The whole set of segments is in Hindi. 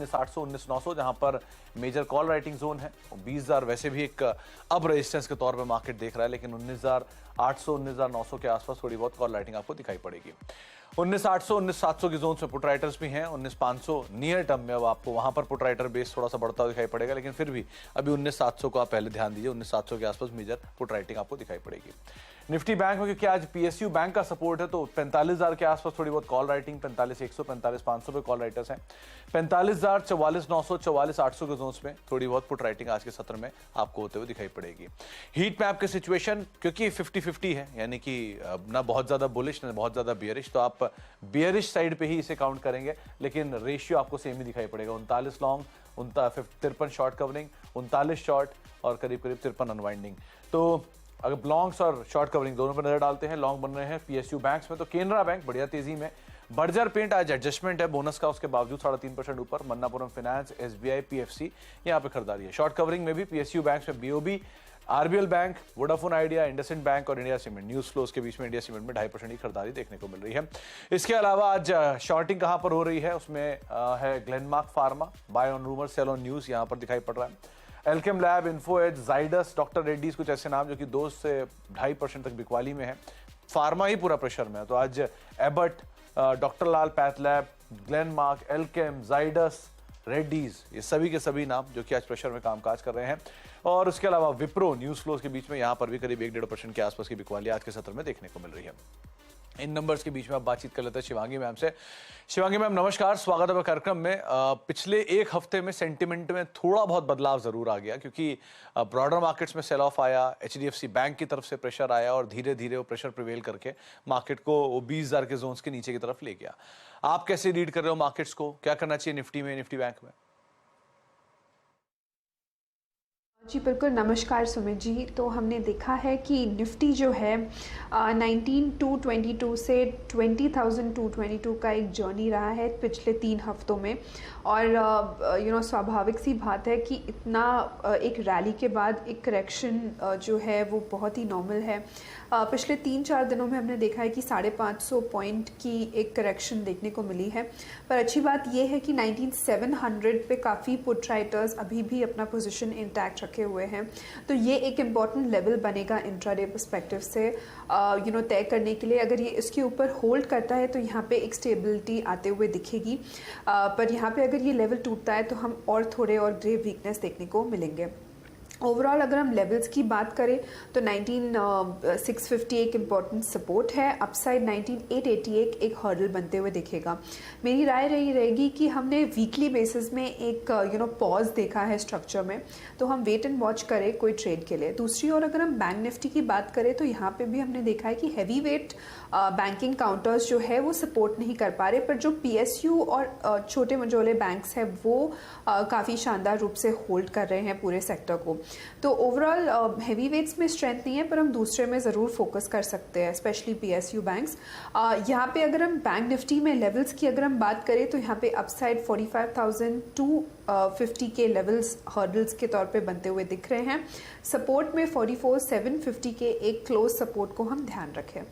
19,800 19,900 जहां पर मेजर कॉल राइटिंग जोन है। 20,000 वैसे भी एक अब रेजिस्टेंस के तौर पे मार्केट देख रहा है, लेकिन 19,800 19,900 के आसपास थोड़ी बहुत कॉल राइटिंग आपको दिखाई पड़ेगी। 19,800 19,700 की जोन में पुट राइटर्स भी हैं। 19,500 नियर टर्म में अब आपको वहां पर पुट राइटर बेस थोड़ा सा बढ़ता दिखाई पड़ेगा, लेकिन फिर भी अभी 19,700 को आप पहले ध्यान दीजिए। 19,700 के आसपास मेजर पुट राइटिंग आपको दिखाई पड़ेगी। निफ्टी बैंक में क्योंकि आज पीएसयू बैंक का सपोर्ट है तो 45,000 के आसपास थोड़ी बहुत कॉल राइटिंग, 45,100 45,500 पे कॉल राइटर्स हैं। 45,000 44,900 44,800 के जोन्स में थोड़ी बहुत पुट राइटिंग आज के सत्र में आपको होते हुए दिखाई पड़ेगी। हीट मैप की सिचुएशन क्योंकि 50-50 है, यानी कि ना बहुत ज्यादा बुलिश ना बहुत ज्यादा बियरिश, तो आप बियरिश साइड पे ही इसे काउंट करेंगे, लेकिन रेशियो आपको सेम ही दिखाई पड़ेगा। 39 लॉन्ग 53 शॉर्ट कवरिंग, 39 शॉर्ट और करीब 53 अनवाइंडिंग। तो अगर लॉन्ग्स और शॉर्ट कवरिंग दोनों पर नजर डालते हैं, लॉन्ग बन रहे हैं पीएसयू बैंक्स में, तो केनरा बैंक बढ़िया तेजी में। बर्जर पेंट आज एडजस्टमेंट है बोनस का, उसके बावजूद 3.5% ऊपर। मन्नापुरम फाइनेंस, एसबीआई, पीएफसी यहाँ पे खरीदारी है। शॉर्ट कवरिंग में भी पीएसयू बैंक्स में BOB, RBL bank, Vodafone idea, IndusInd bank और इंडिया सीमेंट। न्यूज फ्लोज के बीच में इंडिया सीमेंट में 2.5% की खरीदारी देखने को मिल रही है। इसके अलावा आज शॉर्टिंग कहां पर हो रही है, उसमें है Glenmark pharma, buy on rumour sell on news यहां पर दिखाई पड़ रहा है। एल्केम लैब, इन्फो एज, जाइडस, डॉक्टर रेड्डीज, कुछ ऐसे नाम जो कि 2 से 2.5% तक बिकवाली में है। फार्मा ही पूरा प्रेशर में है, तो आज Abbott, doctor Lal path lab, Glenmark, Alkem, Zydus, Reddy's, ये सभी के सभी नाम जो कि आज प्रेशर में कामकाज कर रहे हैं। और उसके अलावा विप्रो, न्यूज फ्लोज के बीच में यहां पर भी करीब 1-1.5% के आसपास की बिकवाली आज के सत्र में देखने को मिल रही है। इन नंबर्स के बीच में आप बातचीत कर लेते हैं शिवांगी मैम से। शिवांगी मैम नमस्कार, स्वागत है कार्यक्रम में। पिछले एक हफ्ते में सेंटिमेंट में थोड़ा बहुत बदलाव जरूर आ गया, क्योंकि ब्रॉडर मार्केट्स में सेल ऑफ आया, एचडीएफसी बैंक की तरफ से प्रेशर आया और धीरे धीरे वो प्रेशर प्रिवेल करके मार्केट को 20,000 के जोन्स के नीचे की तरफ ले गया। आप कैसे रीड कर रहे हो मार्केट्स को, क्या करना चाहिए निफ्टी में, निफ्टी बैंक में? जी बिल्कुल, नमस्कार सुमित जी। तो हमने देखा है कि निफ्टी जो है 19,222 से 20,222 का एक जर्नी रहा है पिछले 3 हफ्तों में। और स्वाभाविक सी बात है कि इतना एक रैली के बाद एक करेक्शन जो है वो बहुत ही नॉर्मल है। पिछले 3-4 दिनों में हमने देखा है कि 550 पॉइंट की एक करेक्शन देखने को मिली है। पर अच्छी बात यह है कि 19,700 पे काफ़ी पुट राइटर्स अभी भी अपना पोजीशन इंटैक्ट रखे हुए हैं। तो ये एक इम्पॉर्टेंट लेवल बनेगा इंट्राडे पर्सपेक्टिव से तय करने के लिए। अगर ये इसके ऊपर होल्ड करता है तो यहाँ पे एक स्टेबिलिटी आते हुए दिखेगी। पर यहाँ पे अगर ये लेवल टूटता है तो हम और थोड़े और ग्रेव वीकनेस देखने को मिलेंगे। ओवरऑल अगर हम लेवल्स की बात करें तो 19,650 एक इम्पॉर्टेंट सपोर्ट है, अपसाइड 19,888 एक हर्डल बनते हुए दिखेगा। मेरी राय रहेगी कि हमने वीकली बेसिस में एक पॉज देखा है स्ट्रक्चर में, तो हम वेट एंड वॉच करें कोई ट्रेड के लिए। दूसरी ओर अगर हम बैंक निफ्टी की बात करें तो यहाँ पे भी हमने देखा है कि हैवी वेट बैंकिंग काउंटर्स जो है वो सपोर्ट नहीं कर पा रहे, पर जो पीएसयू और छोटे मझोले बैंक्स हैं वो काफ़ी शानदार रूप से होल्ड कर रहे हैं पूरे सेक्टर को। तो ओवरऑल हैवी वेट्स में स्ट्रेंथ नहीं है, पर हम दूसरे में ज़रूर फोकस कर सकते हैं, स्पेशली पीएसयू बैंक्स। यहाँ पे अगर हम बैंक निफ्टी में लेवल्स की अगर हम बात करें तो यहाँ पे अपसाइड 45,250 के लेवल्स हर्डल्स के तौर पे बनते हुए दिख रहे हैं। सपोर्ट में 44,750 के एक क्लोज सपोर्ट को हम ध्यान रखें।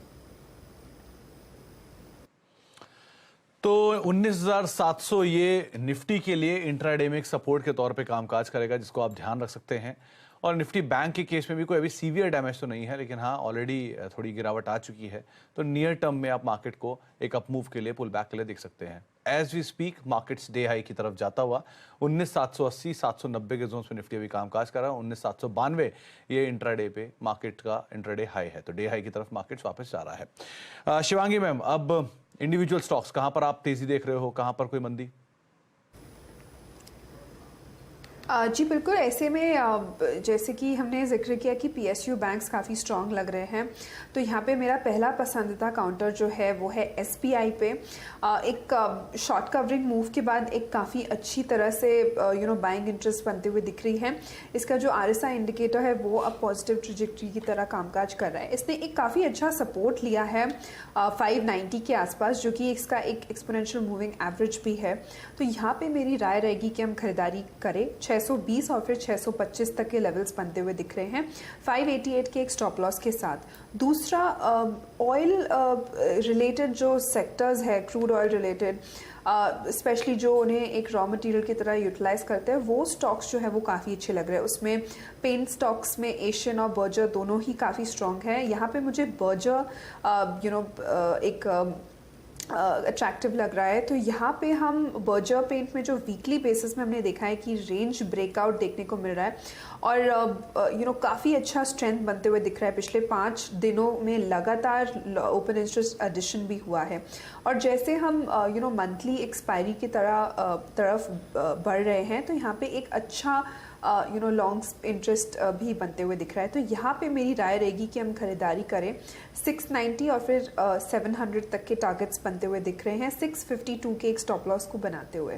तो 19,700 ये निफ्टी के लिए इंट्राडे में एक सपोर्ट के तौर पे कामकाज करेगा, जिसको आप ध्यान रख सकते हैं। और निफ्टी बैंक के केस में भी कोई अभी सीवियर डैमेज तो नहीं है, लेकिन हाँ ऑलरेडी थोड़ी गिरावट आ चुकी है। तो नियर टर्म में आप मार्केट को एक अपमूव के लिए, पुल बैक के लिए देख सकते हैं। As we speak markets day high की तरफ जाता हुआ 19,780 790 के जोन में निफ्टी अभी कामकाज कर रहा है। 19,792 ये इंट्राडे पे मार्केट का इंट्राडे हाई है, तो डे हाई की तरफ मार्केट्स वापस जा रहा है। शिवांगी मैम, अब इंडिविजुअल स्टॉक्स कहां पर आप तेजी देख रहे हो, कहां पर कोई मंदी? जी बिल्कुल, ऐसे में जैसे कि हमने जिक्र किया कि पीएसयू बैंक्स काफ़ी स्ट्रांग लग रहे हैं, तो यहाँ पे मेरा पहला पसंदीदा काउंटर जो है वो है एसबीआई पे। एक शॉर्ट कवरिंग मूव के बाद एक काफ़ी अच्छी तरह से बाइंग इंटरेस्ट बनते हुए दिख रही है। इसका जो आरएसआई इंडिकेटर है वो अब पॉजिटिव ट्रेजेक्टरी की तरह कामकाज कर रहा है। इसने एक काफ़ी अच्छा सपोर्ट लिया है 590 के आसपास, जो कि इसका एक एक्सपोनेंशियल मूविंग एवरेज भी है। तो यहाँ पे मेरी राय रहेगी कि हम खरीदारी करें। 620 और फिर 625 तक के लेवल्स बनते हुए दिख रहे हैं 588 के एक स्टॉप लॉस के साथ। दूसरा ऑयल रिलेटेड जो सेक्टर्स है, क्रूड ऑयल रिलेटेड, स्पेशली जो उन्हें एक रॉ मटेरियल की तरह यूटिलाइज करते हैं, वो स्टॉक्स जो है वो काफ़ी अच्छे लग रहे हैं। उसमें पेंट स्टॉक्स में एशियन और बर्जर दोनों ही काफ़ी स्ट्रॉन्ग है। यहाँ पे मुझे बर्जर एक अट्रैक्टिव लग रहा है। तो यहाँ पे हम बर्जर पेंट में जो वीकली बेसिस में हमने देखा है कि रेंज ब्रेकआउट देखने को मिल रहा है और काफ़ी अच्छा स्ट्रेंथ बनते हुए दिख रहा है। पिछले 5 दिनों में लगातार ओपन इंटरेस्ट एडिशन भी हुआ है और जैसे हम मंथली एक्सपायरी की तरफ बढ़ रहे हैं, तो यहाँ पे एक अच्छा लॉन्ग इंटरेस्ट भी बनते हुए दिख रहा है। तो यहाँ पे मेरी राय रहेगी कि हम खरीदारी करें। 690 और फिर 700 तक के टारगेट्स बनते हुए दिख रहे हैं, 652 के एक स्टॉप लॉस को बनाते हुए।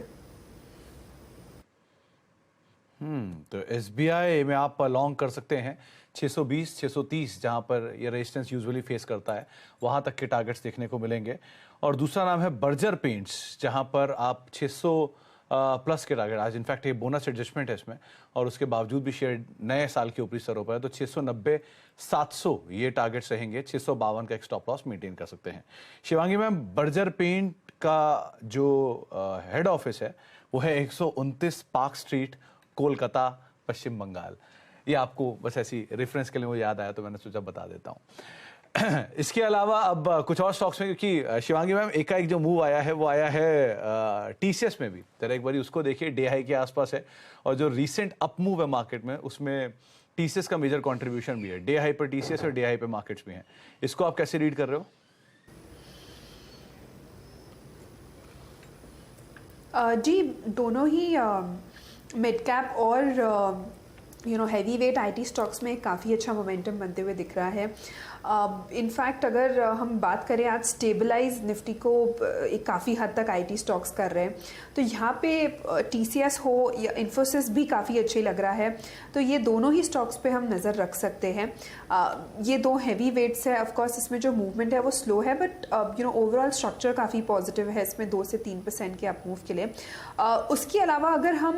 तो SBI में आप लॉन्ग कर सकते हैं 620, 630 जहां पर ये रेजिस्टेंस यूजुअली फेस करता है, वहां तक के टारगेट्स देखने को मिलेंगे। और दूसरा नाम है बर्जर पेंट्स, जहां पर आप 600 प्लस के टारगेट, आज इनफैक्ट ये बोनस एडजस्टमेंट है इसमें और उसके बावजूद भी शेयर नए साल के ऊपरी स्तरों पर है, तो 690, 700 ये टारगेट्स रहेंगे। 652 का एक स्टॉप लॉस मेंटेन कर सकते हैं। शिवांगी मैम, बर्जर पेंट का जो हेड ऑफिस है वो है 129 पार्क स्ट्रीट, कोलकाता, पश्चिम बंगाल। ये आपको बस ऐसी रेफरेंस के लिए मुझे याद आया तो मैंने सोचा बता देता हूँ। इसके अलावा अब कुछ और स्टॉक्स में, क्योंकि शिवांगी मैम एकाएक जो मूव आया है वो आया है TCS में भी, जरा एक बार उसको देखिए, डे हाई के आसपास है और जो रीसेंट अप मूव है मार्केट में उसमें TCS का मेजर कंट्रीब्यूशन भी है। डे हाई पर TCS और डे हाई पे मार्केट्स भी हैं। इसको आप कैसे रीड कर रहे हो? जी, दोनों ही मिड कैप और हैवी वेट IT स्टॉक्स में काफ़ी अच्छा मोमेंटम बनते हुए दिख रहा है। इनफैक्ट अगर हम बात करें, आज स्टेबलाइज निफ्टी को एक काफ़ी हद तक IT स्टॉक्स कर रहे हैं, तो यहाँ पे TCS हो या इन्फोसिस भी काफ़ी अच्छे लग रहा है। तो ये दोनों ही स्टॉक्स पे हम नज़र रख सकते हैं। ये दो हैवी वेट्स है, ऑफ कोर्स इसमें जो मूवमेंट है वो स्लो है, बट ओवरऑल स्ट्रक्चर काफ़ी पॉजिटिव है इसमें 2 से 3% के अप मूव के लिए। उसके अलावा अगर हम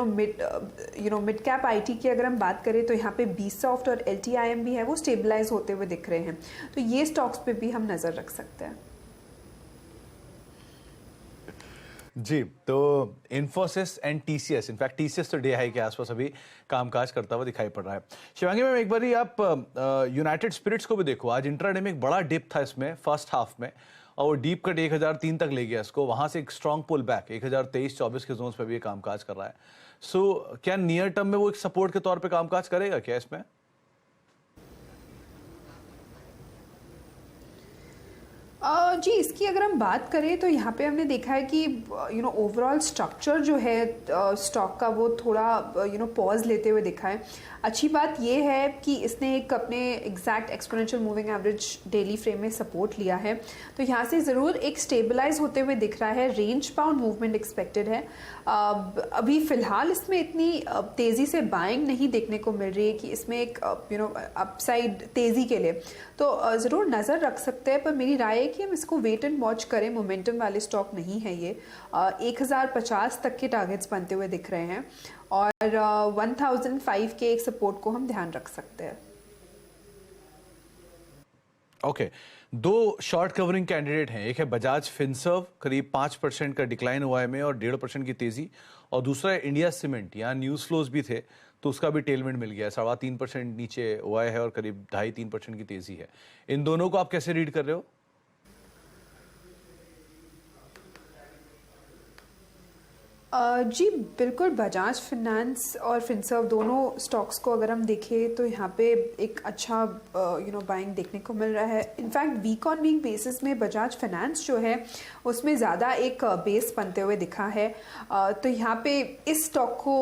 मिड कैप IT की अगर हम बात करें, तो यहाँ पे Bsoft और LTIM भी है, वो स्टेबलाइज होते हुए दिख रहे हैं। तो ये स्टॉक्स पे भी हम नजर रख सकते हैं। जी, तो Infosys and TCS, in fact TCS तो डे हाई के आसपास अभी कामकाज करता हुआ दिखाई पड़ रहा है। शिवांगी मैम, एक बार आप यूनाइटेड स्पिरिट्स को भी देखो, आज इंट्राडे में एक बड़ा डिप था इसमें फर्स्ट हाफ में और वो डीप कट 1003 तक ले गया इसको, वहां से एक स्ट्रॉन्ग पुल बैक 1023-24 के जोन्स पे भी ये कामकाज कर रहा है। सो क्या नियर टर्म में वो एक सपोर्ट के तौर पे कामकाज करेगा क्या इसमें? जी, इसकी अगर हम बात करें तो यहाँ पे हमने देखा है कि ओवरऑल स्ट्रक्चर जो है स्टॉक का वो थोड़ा पॉज लेते हुए दिखा है। अच्छी बात ये है कि इसने एक अपने exact exponential moving average daily frame में सपोर्ट लिया है, तो यहाँ से ज़रूर एक स्टेबलाइज होते हुए दिख रहा है। रेंज बाउंड मूवमेंट एक्सपेक्टेड है। अभी फ़िलहाल इसमें इतनी तेज़ी से बाइंग नहीं देखने को मिल रही है कि इसमें एक अपसाइड तेज़ी के लिए, तो ज़रूर नज़र रख सकते हैं। पर मेरी राय है कि हम इसको वेट एंड वॉच करें। मोमेंटम वाले स्टॉक नहीं है ये। 1050 तक के टारगेट्स बनते हुए दिख रहे हैं और 1005 के एक सपोर्ट को हम ध्यान रख सकते हैं। ओके, दो शॉर्ट कवरिंग कैंडिडेट हैं, एक है बजाज फिनसर्व, करीब 5% का डिक्लाइन हुआ है में और 1.5% की तेजी, और दूसरा है इंडिया सीमेंट। यहाँ न्यूज फ्लोज भी थे तो उसका भी टेलमेंट मिल गया है, 3.25% नीचे हुआ है और करीब 2.5-3% की तेजी है। इन दोनों को आप कैसे रीड कर रहे हो? जी बिल्कुल, बजाज फिनेंस और फिनसर्व दोनों स्टॉक्स को अगर हम देखें तो यहाँ पे एक अच्छा बाइंग देखने को मिल रहा है। In fact week on week basis में बजाज फिनेंस जो है उसमें ज़्यादा एक बेस बनते हुए दिखा है, तो यहाँ पे इस स्टॉक को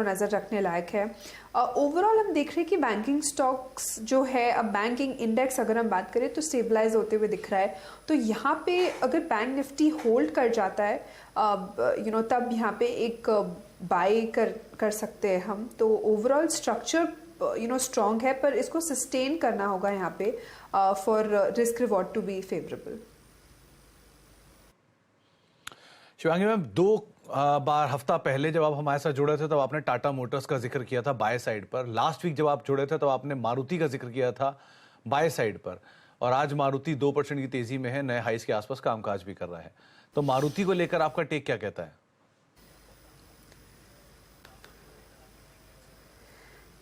नज़र रखने लायक है। ओवरऑल हम देख रहे हैं कि बैंकिंग स्टॉक्स जो है, अब बैंकिंग इंडेक्स अगर हम बात करें तो स्टेबलाइज होते हुए दिख रहा है। तो यहाँ पे अगर बैंक निफ्टी होल्ड कर जाता है तब यहाँ पे एक बाय कर सकते हैं हम। तो ओवरऑल स्ट्रक्चर स्ट्रॉन्ग है, पर इसको सस्टेन करना होगा यहाँ पे for risk reward to be favourable. Shivangi ma'am, 2 बार हफ्ता पहले जब आप हमारे साथ जुड़े थे तब आपने टाटा मोटर्स का जिक्र किया था बाय साइड पर। लास्ट वीक जब आप जुड़े थे तब आपने मारुति का जिक्र किया था बाय साइड पर, और आज मारुति 2% की तेजी में है, नए हाइस के आसपास कामकाज भी कर रहा है। तो मारुति को लेकर आपका टेक क्या कहता है?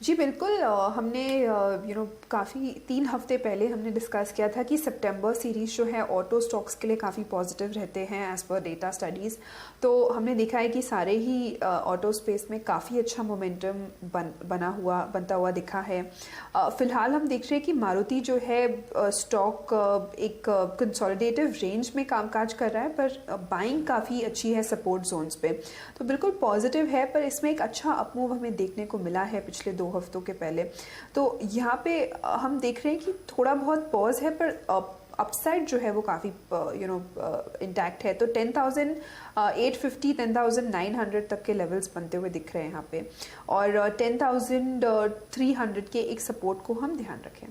जी बिल्कुल, हमने काफ़ी 3 हफ्ते पहले हमने डिस्कस किया था कि सितंबर सीरीज़ जो है ऑटो स्टॉक्स के लिए काफ़ी पॉजिटिव रहते हैं एज़ पर डेटा स्टडीज़। तो हमने देखा है कि सारे ही ऑटो स्पेस में काफ़ी अच्छा मोमेंटम बनता हुआ दिखा है। फ़िलहाल हम देख रहे हैं कि मारुति जो है स्टॉक एक कंसोलिडेटिव रेंज में कामकाज कर रहा है, पर बाइंग काफ़ी अच्छी है सपोर्ट जोन्स पे। तो बिल्कुल पॉजिटिव है, पर इसमें एक अच्छा अपमूव हमें देखने को मिला है पिछले 2 हफ्तों के पहले। तो यहाँ पे हम देख रहे हैं कि थोड़ा बहुत पॉज है, पर अपसाइड जो है वो काफ़ी इंटैक्ट है। तो 10,850 10,900 तक के लेवल्स बनते हुए दिख रहे हैं यहाँ पे, और 10,300 के एक सपोर्ट को हम ध्यान रखें।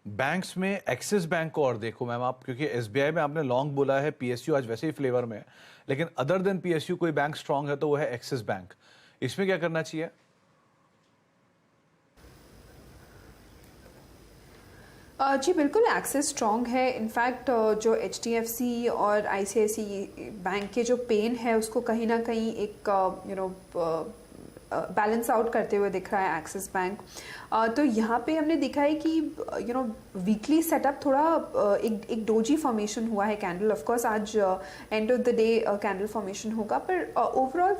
बैंक्स में एक्सिस बैंक को और देखो मैम आप, क्योंकि एसबीआई में आपने लॉन्ग बोला है, पीएसयू आज वैसे ही फ्लेवर में है, लेकिन अदर देन पीएसयू कोई बैंक स्ट्रांग है तो वो है एक्सिस बैंक। इसमें क्या करना चाहिए? जी बिल्कुल, एक्सेस स्ट्रॉन्ग है। इनफैक्ट जो एचडीएफसी और आईसीआईसी बैंक के जो पेन है उसको कहीं ना कहीं एक बैलेंस आउट करते हुए दिख रहा है एक्सिस बैंक। तो यहाँ पे हमने देखा है कि वीकली सेटअप थोड़ा एक डोजी फॉर्मेशन हुआ है कैंडल। ऑफ कोर्स आज end of the day candle formation होगा, पर ओवरऑल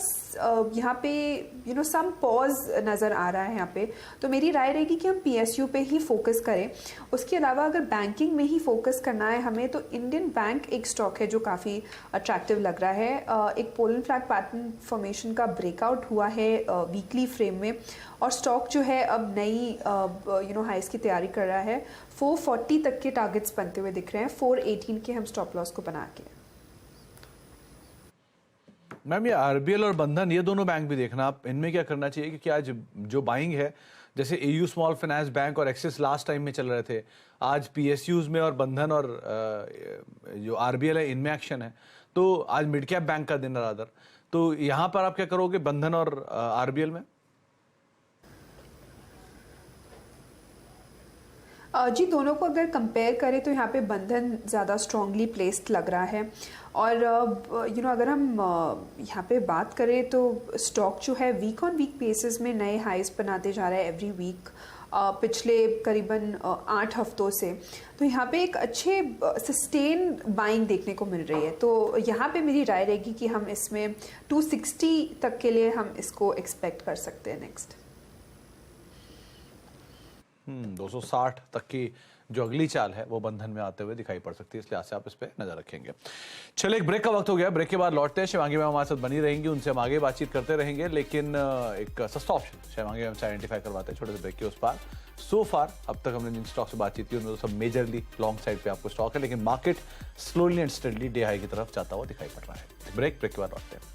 यहाँ पे सम पॉज नज़र आ रहा है यहाँ पे। तो मेरी राय रहेगी कि हम पीएसयू पे ही फोकस करें। उसके अलावा अगर बैंकिंग में ही फोकस करना है हमें, तो इंडियन बैंक एक स्टॉक है जो काफ़ी अट्रैक्टिव लग रहा है। एक पोलन फ्लैग पैटर्न फॉर्मेशन का ब्रेकआउट हुआ है वीकली फ्रेम में, और स्टॉक जो है अब नई हाइस की तैयारी कर रहा है। 440 तक के टारगेट्स बनते हुए दिख रहे हैं, 418 के हम स्टॉप लॉस को बना के। मैम ये आरबीएल और बंधन, ये दोनों बैंक भी देखना आप, इनमें क्या करना चाहिए? क्योंकि आज जो बाइंग है, जैसे एयू स्मॉल फाइनेंस बैंक और एक्सिस लास्ट टाइम में चल रहे थे, आज पीएसयूज में और बंधन और जो आरबीएल है इनमें एक्शन है। तो आज मिड कैप बैंक का दिन है रादर, तो यहाँ पर आप क्या करोगे बंधन और आरबीएल में? जी दोनों को अगर कंपेयर करें तो यहाँ पे बंधन ज़्यादा स्ट्रांगली प्लेस्ड लग रहा है। और अगर हम यहाँ पे बात करें तो स्टॉक जो है वीक ऑन वीक बेसिस में नए हाइज बनाते जा रहा है एवरी वीक पिछले करीबन 8 हफ्तों से। तो यहाँ पे एक अच्छे सस्टेन बाइंग देखने को मिल रही है। तो यहाँ पे मेरी राय रहेगी कि हम इसमें 260 तक के लिए हम इसको एक्सपेक्ट कर सकते हैं नेक्स्ट। 260 तक की जो अगली चाल है वो बंधन में आते हुए दिखाई पड़ सकती है, इसलिए आज से आप इस पे नजर रखेंगे। चलिए एक ब्रेक का वक्त हो गया, ब्रेक के बाद लौटते हैं। शिवांगी मैम हमारे साथ बनी रहेंगी, उनसे हम आगे बातचीत करते रहेंगे, लेकिन एक सस्ता ऑप्शन शिवांगी मैम से आइडेंटिफाई करवाते हैं छोटे से ब्रेक के उस पार। सो फार अब तक हमने जिन स्टॉक से बातचीत की उनमें तो सब मेजरली लॉन्ग साइड पे आपको स्टॉक है, लेकिन market slowly and steadily day high की तरफ जाता हुआ दिखाई पड़ रहा है। ब्रेक के बाद लौटते हैं।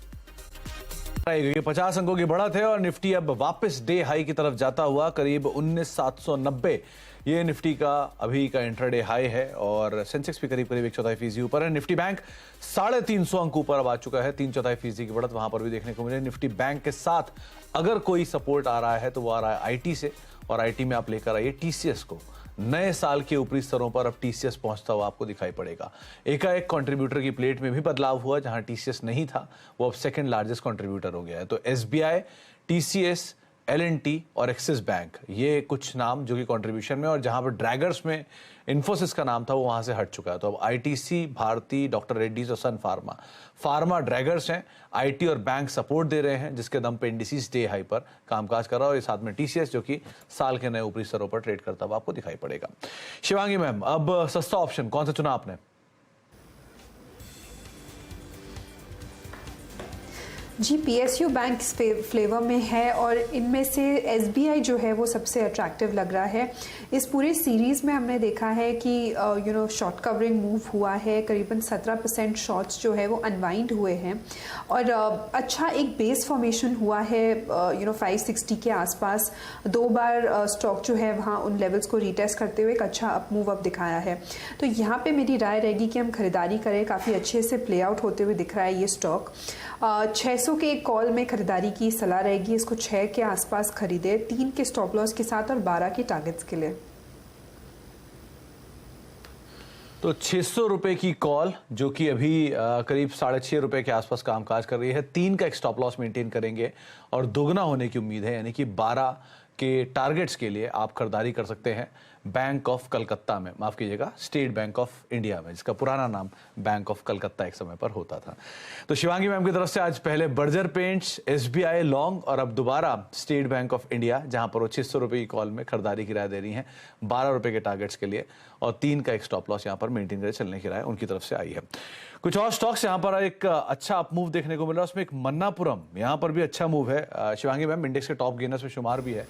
50 अंकों की बढ़त है और निफ्टी अब वापस डे हाई की तरफ जाता हुआ करीब 19,790 ये निफ्टी का अभी का इंट्राडे हाई है, और सेंसेक्स भी करीब 1/4% ऊपर है। निफ्टी बैंक 350 अंक ऊपर अब आ चुका है, 3/4% की बढ़त वहां पर भी देखने को मिले। निफ्टी बैंक के साथ अगर कोई सपोर्ट आ रहा है तो वो आ रहा है आईटी से, और आईटी में आप लेकर आइए टीसीएस को। नए साल के ऊपरी स्तरों पर अब टीसीएस पहुंचता हुआ आपको दिखाई पड़ेगा। एकाएक कंट्रीब्यूटर की प्लेट में भी बदलाव हुआ, जहां टीसीएस नहीं था वो अब सेकंड लार्जेस्ट कंट्रीब्यूटर हो गया है। तो एसबीआई, टीसीएस, एलएनटी और एक्सिस बैंक, ये कुछ नाम जो कि कंट्रीब्यूशन में, और जहां पर ड्रैगर्स में इन्फोसिस का नाम था वो वहां से हट चुका है। तो अब आईटीसी, भारती, डॉक्टर रेड्डीज और सन फार्मा ड्रैगर्स हैं, आईटी और बैंक सपोर्ट दे रहे हैं, जिसके दम पे इंडिसेस डे हाई पर कामकाज कर रहा है। और साथ में टीसीएस जो कि साल के नए ऊपरी स्तरों पर ट्रेड करता हुआ आपको दिखाई पड़ेगा। शिवांगी मैम, अब सस्ता ऑप्शन कौन सा चुना आपने? जी पीएसयू बैंक फ्लेवर में है, और इनमें से एसबीआई जो है वो सबसे अट्रैक्टिव लग रहा है। इस पूरे सीरीज़ में हमने देखा है कि शॉर्ट कवरिंग मूव हुआ है, करीबन 17% शॉर्ट्स जो है वो अनवाइंड हुए हैं, और अच्छा एक बेस फॉर्मेशन हुआ है 560 के आसपास। 2 बार स्टॉक जो है वहाँ उन लेवल्स को रीटेस्ट करते हुए एक अच्छा अप मूव अप दिखाया है। तो यहाँ पे मेरी राय रहेगी कि हम खरीदारी करें, काफ़ी अच्छे से प्ले आउट होते हुए दिख रहा है ये स्टॉक। 600 के एक कॉल में खरीदारी की सलाह रहेगी, इसको 6 के आसपास खरीदे, 3 के स्टॉप लॉस के साथ और 12 के टारगेट्स के लिए। तो 600 रुपए की कॉल जो कि अभी करीब 6.5 रुपए के आसपास कामकाज कर रही है, 3 का एक स्टॉप लॉस मेंटेन करेंगे और दोगुना होने की उम्मीद है, यानी कि 12 के टारगेट्स के लिए आप खरीदारी कर सकते हैं बैंक ऑफ कलकत्ता में, माफ कीजिएगा स्टेट बैंक ऑफ इंडिया में, जिसका पुराना नाम बैंक ऑफ कलकत्ता एक समय पर होता था। तो शिवांगी मैम की तरफ से आज पहले बर्जर पेंट्स, एसबीआई लॉन्ग और अब दोबारा स्टेट बैंक ऑफ इंडिया, जहां पर वो 600 रुपए की कॉल में खरीदारी की राय दे रही हैं 12 रुपए के टारगेट्स के लिए और 3 का एक स्टॉप लॉस यहां पर मेंटेन करके चलने की राय उनकी तरफ से आई है। कुछ और स्टॉक्स यहां पर एक अच्छा अप मूव देखने को मिल रहा है, उसमें एक मन्नापुरम यहां पर भी अच्छा मूव है। शिवांगी मैम इंडेक्स के टॉप गेनर्स में शुमार भी है,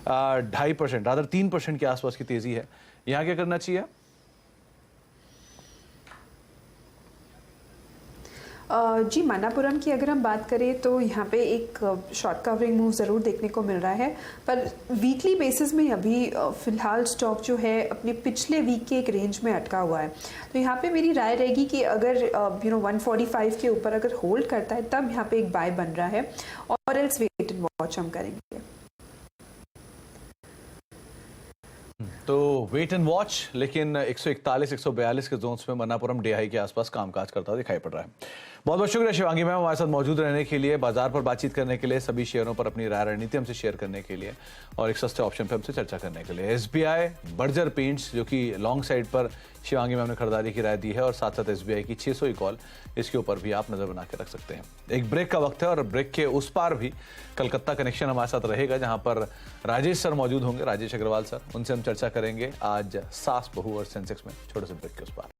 2.5% रादर 3% के आसपास की तेजी है। यहां क्या करना चाहिए? जी, मन्नापुरम की अगर हम बात करें तो यहाँ पे एक शॉर्ट कवरिंग मूव ज़रूर देखने को मिल रहा है, पर वीकली बेसिस में अभी फ़िलहाल स्टॉक जो है अपने पिछले वीक के एक रेंज में अटका हुआ है। तो यहाँ पे मेरी राय रहेगी कि अगर 145 के ऊपर अगर होल्ड करता है तब यहाँ पे एक बाय बन रहा है, और एल्स वेट एंड वॉच हम करेंगे। तो वेट एंड वॉच, लेकिन 141 142 के जोन्स में मन्नापुरम डे हाई के आसपास कामकाज करता हुआ दिखाई पड़ रहा है। बहुत बहुत शुक्रिया शिवांगी मैम हमारे साथ मौजूद रहने के लिए, बाजार पर बातचीत करने के लिए, सभी शेयरों पर अपनी राय रणनीति हमसे शेयर करने के लिए और एक सस्ते ऑप्शन पर हमसे चर्चा करने के लिए। एसबीआई बर्जर पेंट्स जो कि लॉन्ग साइड पर शिवांगी मैम ने खरीदारी की राय दी है और साथ साथ एसबीआई की 600 कॉल, इसके ऊपर भी आप नजर बना के रख सकते हैं। एक ब्रेक का वक्त है और ब्रेक के उस पार भी कलकत्ता कनेक्शन हमारे साथ रहेगा, जहां पर राजेश सर मौजूद होंगे, राजेश अग्रवाल सर, उनसे हम चर्चा करेंगे आज सास बहू और सेंसेक्स में। छोटे से ब्रेक के उस पार।